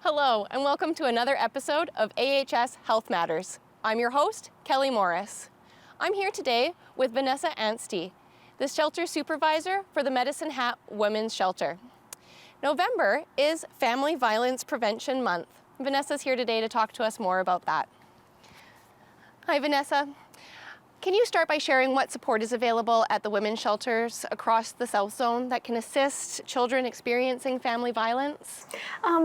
Hello, and welcome to another episode of AHS Health Matters. I'm your host, Kelly Morris. I'm here today with Vanessa Anstey, the shelter supervisor for the Medicine Hat Women's Shelter. November is Family Violence Prevention Month. Vanessa's here today to talk to us more about that. Hi, Vanessa. Can you start by sharing what support is available at the women's shelters across the South Zone that can assist children experiencing family violence?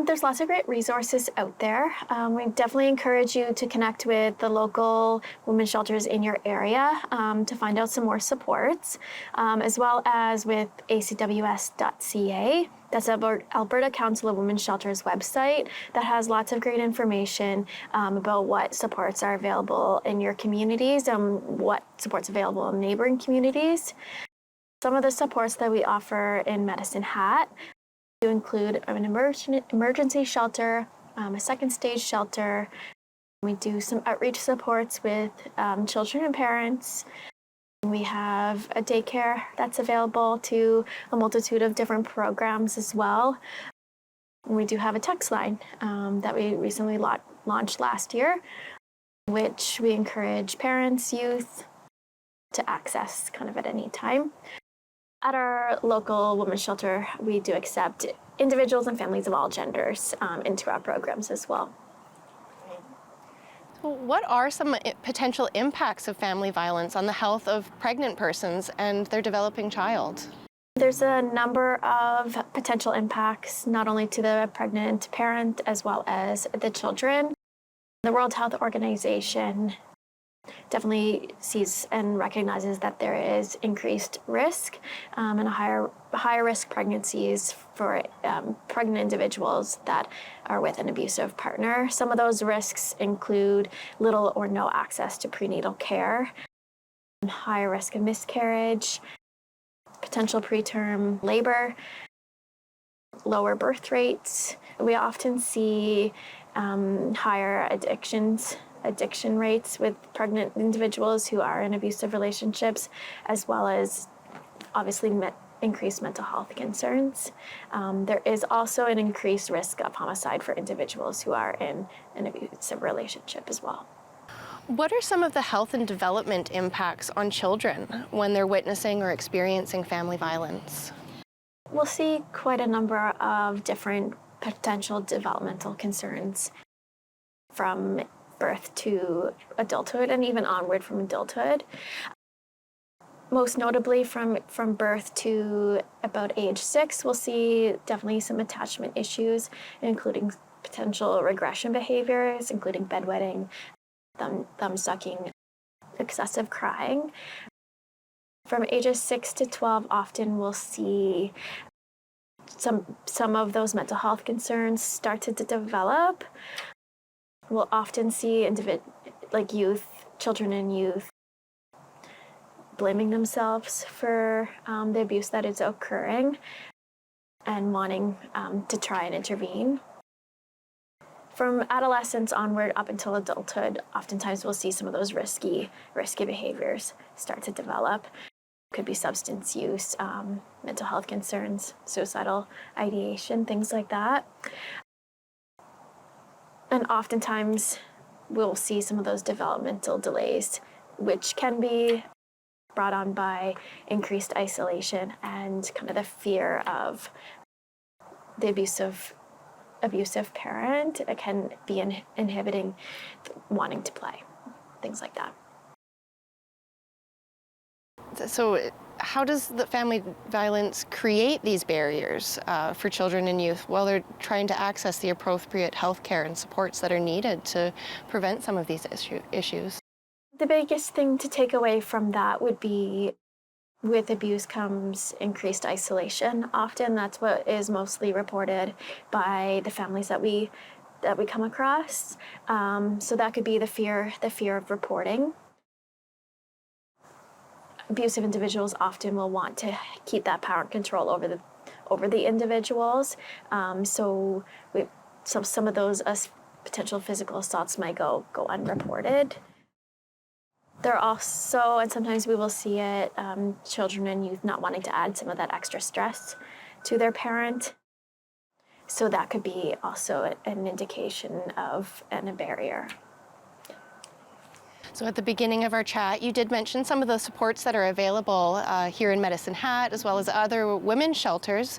There's lots of great resources out there. We definitely encourage you to connect with the local women's shelters in your area to find out some more supports, as well as with acws.ca. That's Alberta Council of Women's Shelters website that has lots of great information about what supports are available in your communities and what supports available in neighboring communities. Some of the supports that we offer in Medicine Hat do include an emergency shelter, a second stage shelter. We do some outreach supports with children and parents. We have a daycare that's available to a multitude of different programs as well. We do have a text line that we recently launched last year, which we encourage parents, youth to access kind of at any time. At our local women's shelter, we do accept individuals and families of all genders into our programs as well. What are some potential impacts of family violence on the health of pregnant persons and their developing child? There's a number of potential impacts, not only to the pregnant parent as well as the children. The World Health Organization definitely sees and recognizes that there is increased risk and higher risk pregnancies for pregnant individuals that are with an abusive partner. Some of those risks include little or no access to prenatal care, higher risk of miscarriage, potential preterm labor, lower birth rates. We often see higher addiction rates with pregnant individuals who are in abusive relationships, as well as obviously increased mental health concerns. There is also an increased risk of homicide for individuals who are in an abusive relationship as well. What are some of the health and development impacts on children when they're witnessing or experiencing family violence? We'll see quite a number of different potential developmental concerns from birth to adulthood and even onward from adulthood. Most notably from birth to about age 6, we'll see definitely some attachment issues, including potential regression behaviors, including bedwetting, thumb sucking, excessive crying. From ages 6 to 12, often we'll see some of those mental health concerns start to develop. We'll often see children and youth blaming themselves for the abuse that is occurring and wanting to try and intervene. From adolescence onward up until adulthood, oftentimes we'll see some of those risky behaviors start to develop. Could be substance use, mental health concerns, suicidal ideation, things like that. And oftentimes we'll see some of those developmental delays, which can be brought on by increased isolation and kind of the fear of the abusive parent. It can be inhibiting wanting to play, things like that. So how does the family violence create these barriers for children and youth while they're trying to access the appropriate health care and supports that are needed to prevent some of these issues? The biggest thing to take away from that would be with abuse comes increased isolation. Often that's what is mostly reported by the families that we come across. So that could be the fear of reporting. Abusive individuals often will want to keep that power and control over the individuals. So some of those potential physical assaults might go unreported. There are also, and sometimes we will see it, children and youth not wanting to add some of that extra stress to their parent. So that could be also an indication of a barrier. So at the beginning of our chat, you did mention some of the supports that are available here in Medicine Hat, as well as other women's shelters.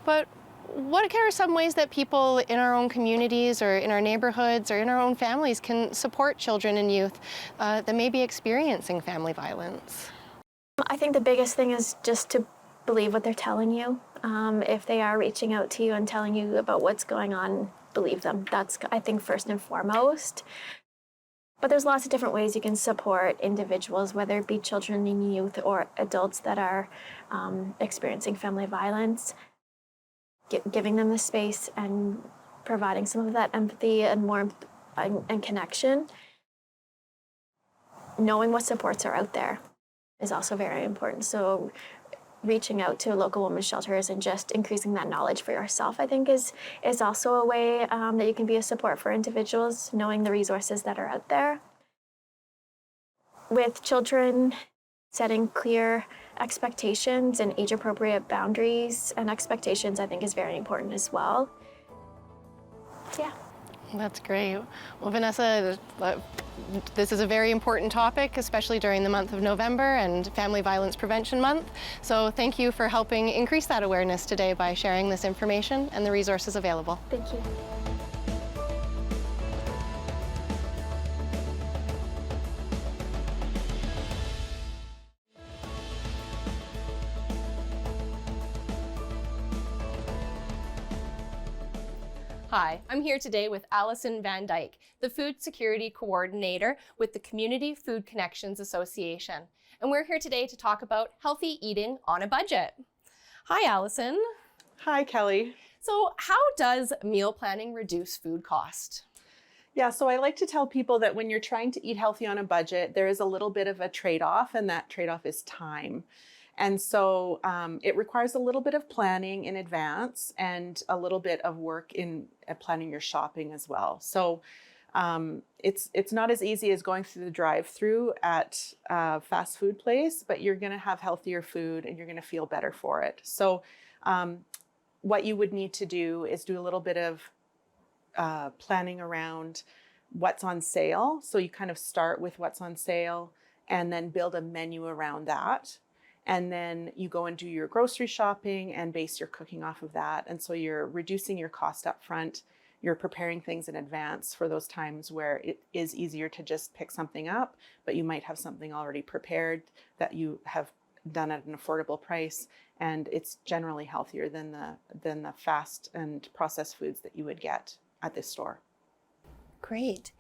But what are some ways that people in our own communities or in our neighborhoods or in our own families can support children and youth that may be experiencing family violence? I think the biggest thing is just to believe what they're telling you. If they are reaching out to you and telling you about what's going on, believe them. That's, I think, first and foremost. But there's lots of different ways you can support individuals, whether it be children and youth or adults that are experiencing family violence. Giving them the space and providing some of that empathy and warmth and connection. Knowing what supports are out there is also very important. So reaching out to local women's shelters and just increasing that knowledge for yourself, I think, is also a way that you can be a support for individuals, knowing the resources that are out there. With children, setting clear expectations and age-appropriate boundaries and expectations, I think, is very important as well. Yeah. That's great. Well, Vanessa, this is a very important topic, especially during the month of November and Family Violence Prevention Month. So thank you for helping increase that awareness today by sharing this information and the resources available. Thank you. Hi, I'm here today with Alison Van Dyke, the Food Security Coordinator with the Community Food Connections Association. And we're here today to talk about healthy eating on a budget. Hi, Alison. Hi, Kelly. So how does meal planning reduce food cost? Yeah, so I like to tell people that when you're trying to eat healthy on a budget, there is a little bit of a trade-off, and that trade-off is time. And so it requires a little bit of planning in advance and a little bit of work in planning your shopping as well. So it's not as easy as going through the drive-through at a fast food place, but you're going to have healthier food and you're going to feel better for it. So what you would need to do is do a little bit of planning around what's on sale. So you kind of start with what's on sale and then build a menu around that. And then you go and do your grocery shopping and base your cooking off of that. And so you're reducing your cost up front. You're preparing things in advance for those times where it is easier to just pick something up, but you might have something already prepared that you have done at an affordable price. And it's generally healthier than the fast and processed foods that you would get at this store. Great.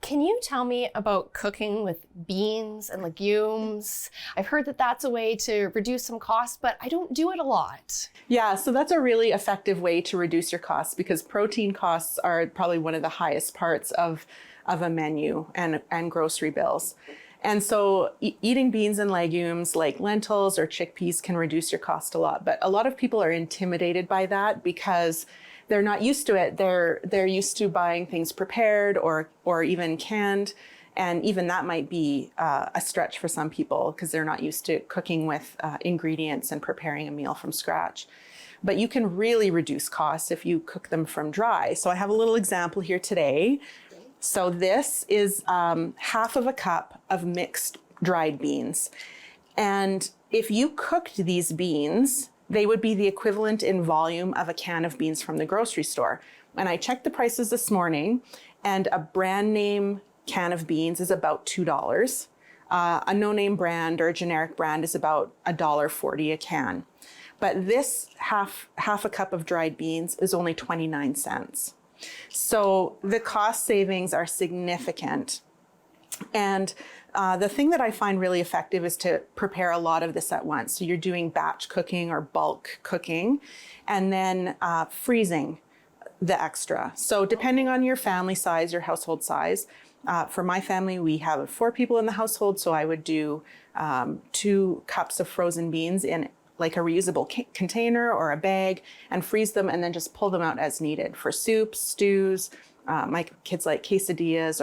Can you tell me about cooking with beans and legumes? I've heard that that's a way to reduce some costs, but I don't do it a lot. Yeah, so that's a really effective way to reduce your costs because protein costs are probably one of the highest parts of a menu and grocery bills. And so eating beans and legumes like lentils or chickpeas can reduce your cost a lot. But a lot of people are intimidated by that because they're not used to it. They're used to buying things prepared or even canned. And even that might be a stretch for some people because they're not used to cooking with ingredients and preparing a meal from scratch. But you can really reduce costs if you cook them from dry. So I have a little example here today. So this is half of a cup of mixed dried beans. And if you cooked these beans, they would be the equivalent in volume of a can of beans from the grocery store. And I checked the prices this morning, and a brand name can of beans is about $2. A no-name brand or a generic brand is about $1.40 a can. But this half a cup of dried beans is only 29 cents. So the cost savings are significant. And the thing that I find really effective is to prepare a lot of this at once. So you're doing batch cooking or bulk cooking and then freezing the extra. So depending on your family size, your household size, for my family, we have 4 people in the household. So I would do 2 cups of frozen beans in like a reusable container or a bag and freeze them and then just pull them out as needed for soups, stews. My kids like quesadillas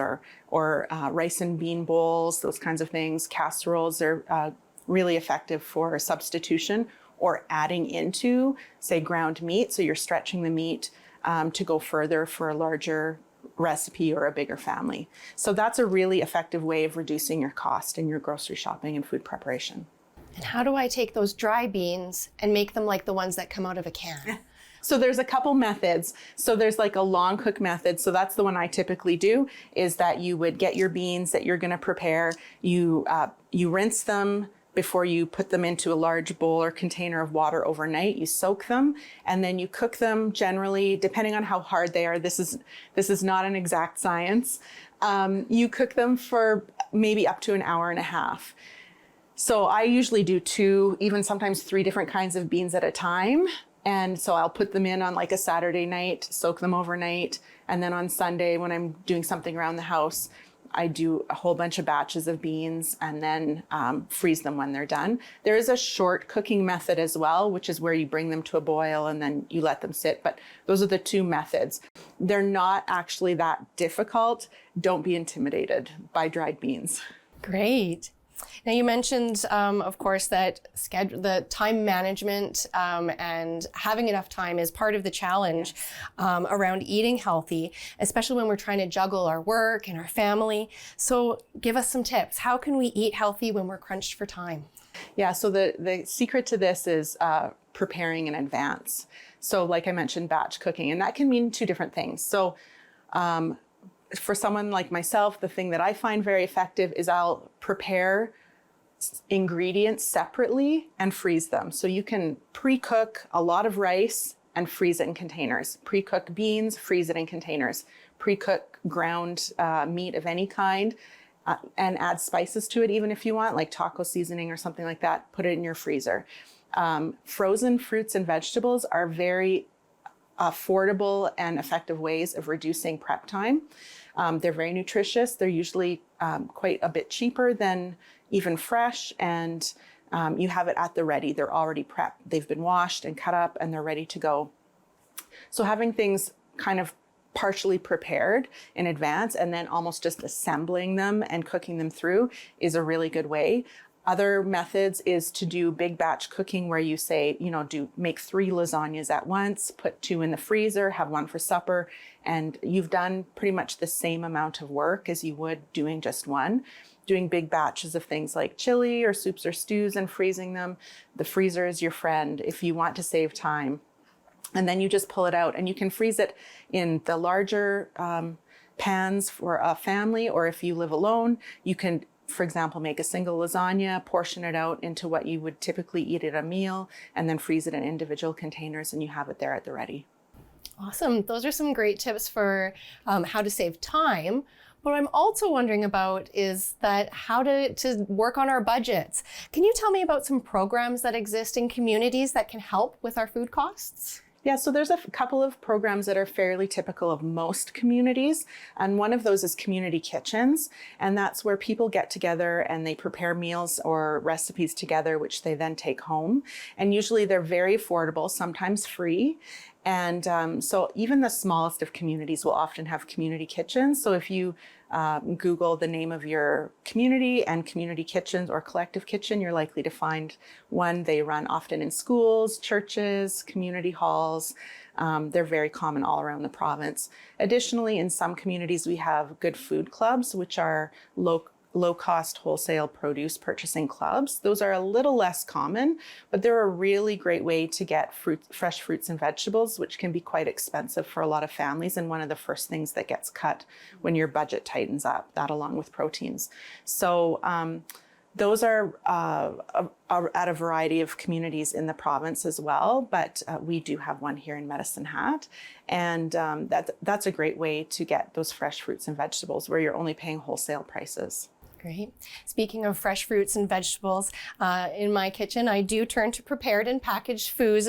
or rice and bean bowls, those kinds of things. Casseroles are really effective for substitution or adding into, say, ground meat. So you're stretching the meat to go further for a larger recipe or a bigger family. So that's a really effective way of reducing your cost in your grocery shopping and food preparation. And how do I take those dry beans and make them like the ones that come out of a can? So there's a couple methods. So there's like a long cook method. So that's the one I typically do, is that you would get your beans that you're going to prepare. You rinse them before you put them into a large bowl or container of water overnight. You soak them, and then you cook them generally, depending on how hard they are. This is not an exact science. You cook them for maybe up to an hour and a half. So I usually do 2, even sometimes 3 different kinds of beans at a time. And so I'll put them in on like a Saturday night, soak them overnight. And then on Sunday, when I'm doing something around the house, I do a whole bunch of batches of beans and then freeze them when they're done. There is a short cooking method as well, which is where you bring them to a boil and then you let them sit. But those are the 2 methods. They're not actually that difficult. Don't be intimidated by dried beans. Great. Now you mentioned, of course, that the time management and having enough time is part of the challenge around eating healthy, especially when we're trying to juggle our work and our family. So give us some tips. How can we eat healthy when we're crunched for time? Yeah, so the secret to this is preparing in advance. So like I mentioned, batch cooking, and that can mean 2 different things. So for someone like myself, the thing that I find very effective is I'll prepare ingredients separately and freeze them. So you can pre-cook a lot of rice and freeze it in containers. Pre-cook beans, freeze it in containers. Pre-cook ground meat of any kind and add spices to it, even if you want, like taco seasoning or something like that. Put it in your freezer. Frozen fruits and vegetables are very affordable and effective ways of reducing prep time. They're very nutritious. They're usually quite a bit cheaper than even fresh, and you have it at the ready. They're already prepped. They've been washed and cut up and they're ready to go. So having things kind of partially prepared in advance and then almost just assembling them and cooking them through is a really good way. Other methods is to do big batch cooking where you say, make 3 lasagnas at once, put 2 in the freezer, have 1 for supper, and you've done pretty much the same amount of work as you would doing just 1. Doing big batches of things like chili or soups or stews and freezing them. The freezer is your friend if you want to save time. And then you just pull it out, and you can freeze it in the larger pans for a family, or if you live alone, you can, for example, make a single lasagna, portion it out into what you would typically eat at a meal, and then freeze it in individual containers, and you have it there at the ready. Awesome. Those are some great tips for how to save time. What I'm also wondering about is that how to work on our budgets. Can you tell me about some programs that exist in communities that can help with our food costs? Yeah, so there's a couple of programs that are fairly typical of most communities. And one of those is community kitchens. And that's where people get together and they prepare meals or recipes together, which they then take home. And usually they're very affordable, sometimes free. And so even the smallest of communities will often have community kitchens. So if you Google the name of your community and community kitchens or collective kitchen, you're likely to find one. They run often in schools, churches, community halls. They're very common all around the province. Additionally, in some communities, we have good food clubs, which are low-cost wholesale produce purchasing clubs. Those are a little less common, but they're a really great way to get fresh fruits and vegetables, which can be quite expensive for a lot of families, and one of the first things that gets cut when your budget tightens up, that along with proteins. So those are at a variety of communities in the province as well, but we do have one here in Medicine Hat, and that's a great way to get those fresh fruits and vegetables where you're only paying wholesale prices. Great. Speaking of fresh fruits and vegetables, in my kitchen, I do turn to prepared and packaged foods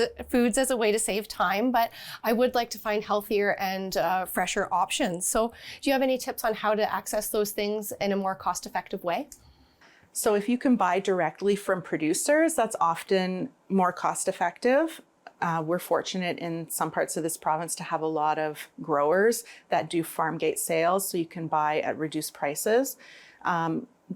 as a way to save time, but I would like to find healthier and fresher options. So do you have any tips on how to access those things in a more cost-effective way? So if you can buy directly from producers, that's often more cost-effective. We're fortunate in some parts of this province to have a lot of growers that do farm gate sales, so you can buy at reduced prices.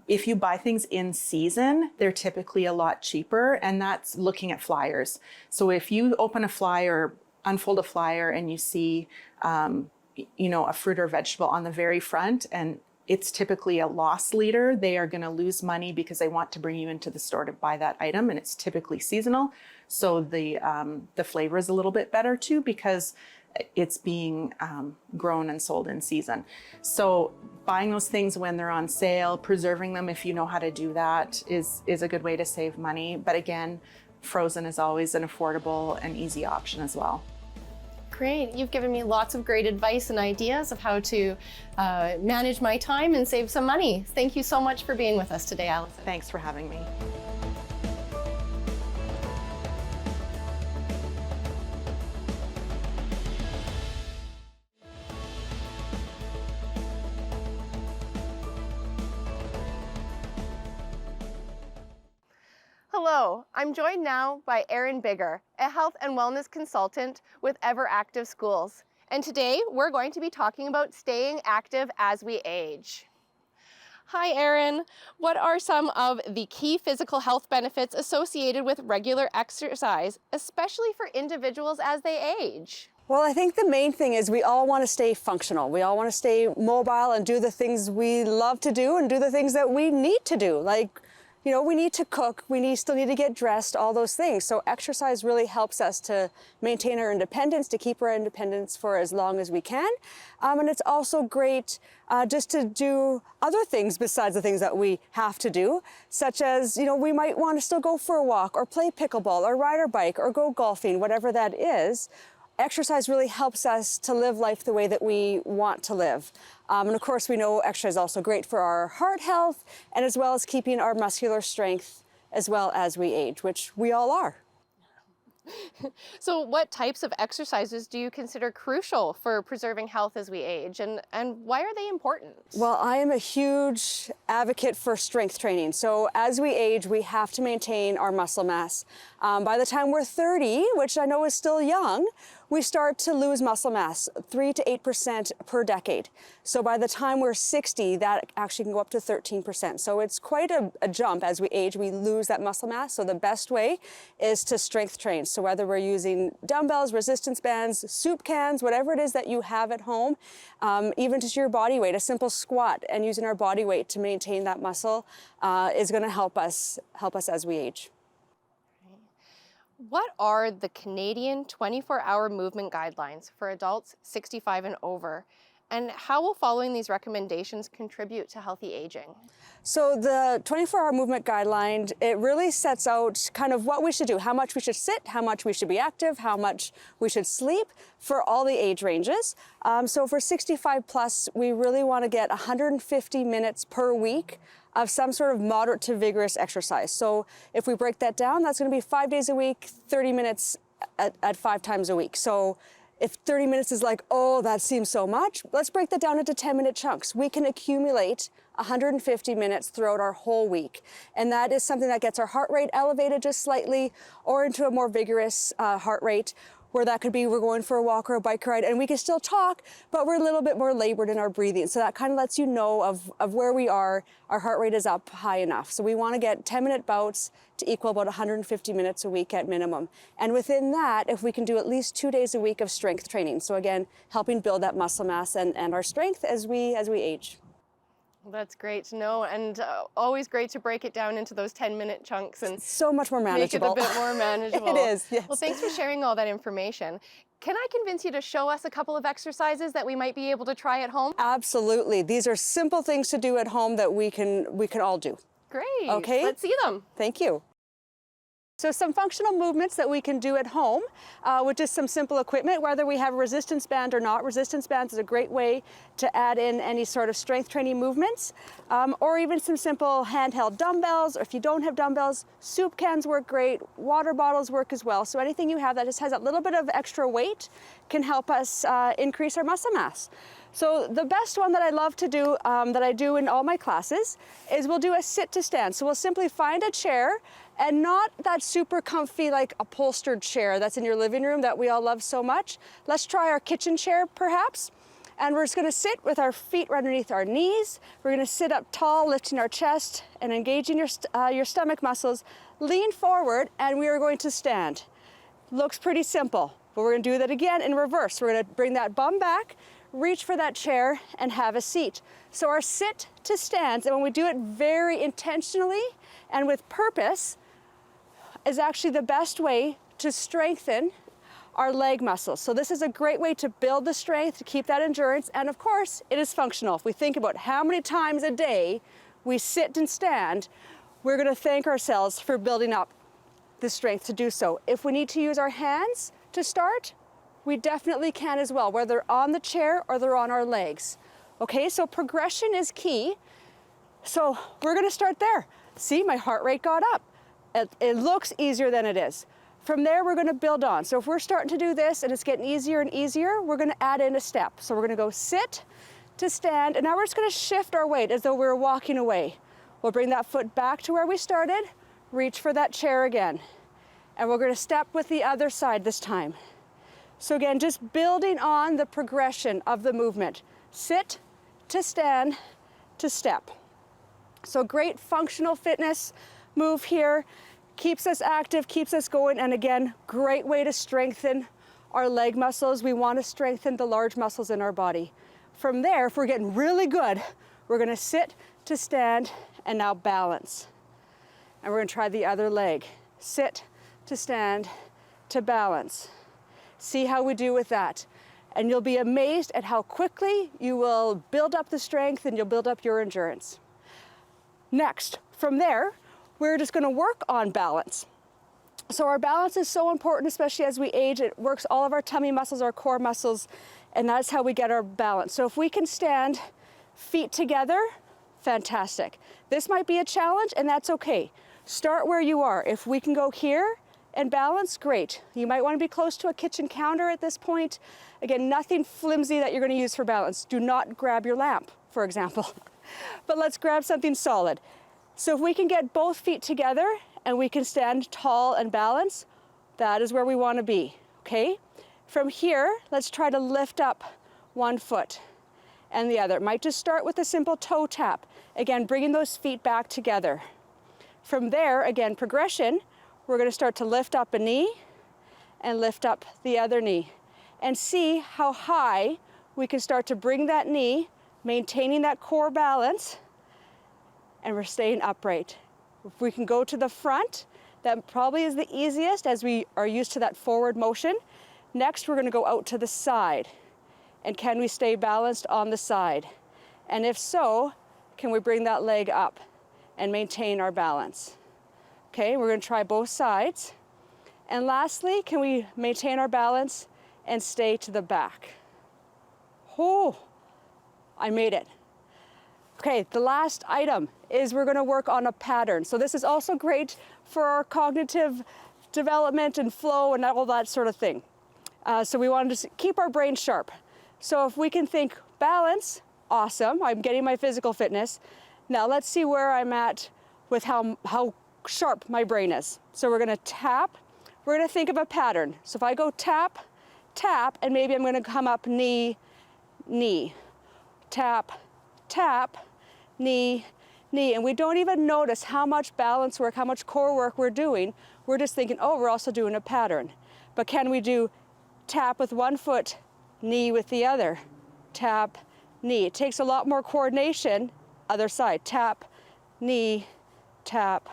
If you buy things in season, they're typically a lot cheaper, and that's looking at flyers. So if you open a flyer unfold a flyer and you see, a fruit or vegetable on the very front, and it's typically a loss leader. They are going to lose money because they want to bring you into the store to buy that item, and it's typically seasonal. So the flavor is a little bit better too because it's being grown and sold in season. So buying those things when they're on sale, preserving them if you know how to do that is a good way to save money. But again, frozen is always an affordable and easy option as well. Great. You've given me lots of great advice and ideas of how to manage my time and save some money. Thank you so much for being with us today, Alison. Thanks for having me. Hello, I'm joined now by Erynn Biggar, a health and wellness consultant with Ever Active Schools. And today we're going to be talking about staying active as we age. Hi Erynn, what are some of the key physical health benefits associated with regular exercise, especially for individuals as they age? Well, I think the main thing is we all want to stay functional. We all want to stay mobile and do the things we love to do and do the things that we need to do. Like, we need to cook, still need to get dressed, all those things. So exercise really helps us to maintain our independence, to keep our independence for as long as we can. And it's also great just to do other things besides the things that we have to do, such as, we might want to still go for a walk or play pickleball or ride our bike or go golfing, whatever that is. Exercise really helps us to live life the way that we want to live. And of course, we know exercise is also great for our heart health and as well as keeping our muscular strength as well as we age, which we all are. So what types of exercises do you consider crucial for preserving health as we age, and why are they important? Well, I am a huge advocate for strength training. So as we age, we have to maintain our muscle mass. By the time we're 30, which I know is still young, we start to lose muscle mass, 3 to 8% per decade. So by the time we're 60, that actually can go up to 13%. So it's quite a jump as we age, we lose that muscle mass. So the best way is to strength train. So whether we're using dumbbells, resistance bands, soup cans, whatever it is that you have at home, even just your body weight, a simple squat and using our body weight to maintain that muscle is gonna help us as we age. What are the Canadian 24-hour movement guidelines for adults 65 and over? And how will following these recommendations contribute to healthy aging? So the 24-hour movement guideline, it really sets out kind of what we should do, how much we should sit, how much we should be active, how much we should sleep for all the age ranges. So for 65 plus, we really want to get 150 minutes per week of some sort of moderate to vigorous exercise. So if we break that down, that's going to be 5 days a week, 30 minutes at 5 times a week. So if 30 minutes is like, oh, that seems so much, let's break that down into 10-minute chunks. We can accumulate 150 minutes throughout our whole week. And that is something that gets our heart rate elevated just slightly or into a more vigorous heart rate, where that could be we're going for a walk or a bike ride and we can still talk, but we're a little bit more labored in our breathing. So that kind of lets you know of where we are. Our heart rate is up high enough. So we want to get 10-minute bouts to equal about 150 minutes a week at minimum. And within that, if we can do at least 2 days a week of strength training. So again, helping build that muscle mass and our strength as we age. That's great to know, and always great to break it down into those 10-minute chunks and so much more manageable. Make it a bit more manageable. It is, yes. Well, thanks for sharing all that information. Can I convince you to show us a couple of exercises that we might be able to try at home? Absolutely. These are simple things to do at home that we can all do. Great. Okay. Let's see them. Thank you. So some functional movements that we can do at home with just some simple equipment, whether we have a resistance band or not. Resistance bands is a great way to add in any sort of strength training movements, or even some simple handheld dumbbells, or if you don't have dumbbells, soup cans work great, water bottles work as well. So anything you have that just has a little bit of extra weight can help us increase our muscle mass. So the best one that I love to do, that I do in all my classes, is we'll do a sit to stand. So we'll simply find a chair, and not that super comfy, like upholstered chair that's in your living room that we all love so much. Let's try our kitchen chair perhaps. And we're just gonna sit with our feet right underneath our knees. We're gonna sit up tall, lifting our chest and engaging your stomach muscles. Lean forward, and we are going to stand. Looks pretty simple. But we're gonna do that again in reverse. We're gonna bring that bum back, reach for that chair, and have a seat. So our sit to stands, and when we do it very intentionally and with purpose, is actually the best way to strengthen our leg muscles. So this is a great way to build the strength, to keep that endurance, and of course, it is functional. If we think about how many times a day we sit and stand, we're gonna thank ourselves for building up the strength to do so. If we need to use our hands to start, we definitely can as well, whether on the chair or they're on our legs. Okay, so progression is key. So we're gonna start there. See, my heart rate got up. It looks easier than it is. From there, we're gonna build on. So if we're starting to do this and it's getting easier and easier, we're gonna add in a step. So we're gonna go sit to stand, and now we're just gonna shift our weight as though we were walking away. We'll bring that foot back to where we started, reach for that chair again. And we're gonna step with the other side this time. So again, just building on the progression of the movement. Sit to stand to step. So great functional fitness move here. Keeps us active, keeps us going, and again, great way to strengthen our leg muscles. We want to strengthen the large muscles in our body. From there, if we're getting really good, we're gonna sit to stand and now balance. And we're gonna try the other leg. Sit to stand to balance. See how we do with that. And you'll be amazed at how quickly you will build up the strength and you'll build up your endurance. Next, from there, we're just gonna work on balance. So our balance is so important, especially as we age. It works all of our tummy muscles, our core muscles, and that's how we get our balance. So if we can stand feet together, fantastic. This might be a challenge, and that's okay. Start where you are. If we can go here and balance, great. You might wanna be close to a kitchen counter at this point. Again, nothing flimsy that you're gonna use for balance. Do not grab your lamp, for example. But let's grab something solid. So if we can get both feet together and we can stand tall and balance, that is where we want to be, okay? From here, let's try to lift up one foot and the other. It might just start with a simple toe tap. Again, bringing those feet back together. From there, again, progression, we're going to start to lift up a knee and lift up the other knee. And see how high we can start to bring that knee, maintaining that core balance, and we're staying upright. If we can go to the front, that probably is the easiest as we are used to that forward motion. Next, we're gonna go out to the side. And can we stay balanced on the side? And if so, can we bring that leg up and maintain our balance? Okay, we're gonna try both sides. And lastly, can we maintain our balance and stay to the back? Oh, I made it. Okay, the last item is we're gonna work on a pattern. So this is also great for our cognitive development and flow and all that sort of thing. So we want to keep our brain sharp. So if we can think balance, awesome, I'm getting my physical fitness. Now let's see where I'm at with how sharp my brain is. So we're gonna tap, we're gonna think of a pattern. So if I go tap, tap, and maybe I'm gonna come up knee, knee, tap, tap, knee, knee, and we don't even notice how much balance work, how much core work we're doing. We're just thinking, oh, we're also doing a pattern. But can we do tap with one foot, knee with the other, tap, knee? It takes a lot more coordination, other side, tap, knee, tap,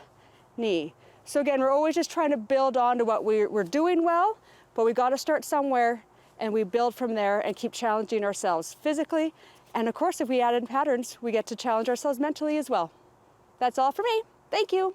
knee. So again, we're always just trying to build on to what we're doing well, but we got to start somewhere and we build from there and keep challenging ourselves physically. And of course, if we add in patterns, we get to challenge ourselves mentally as well. That's all for me. Thank you.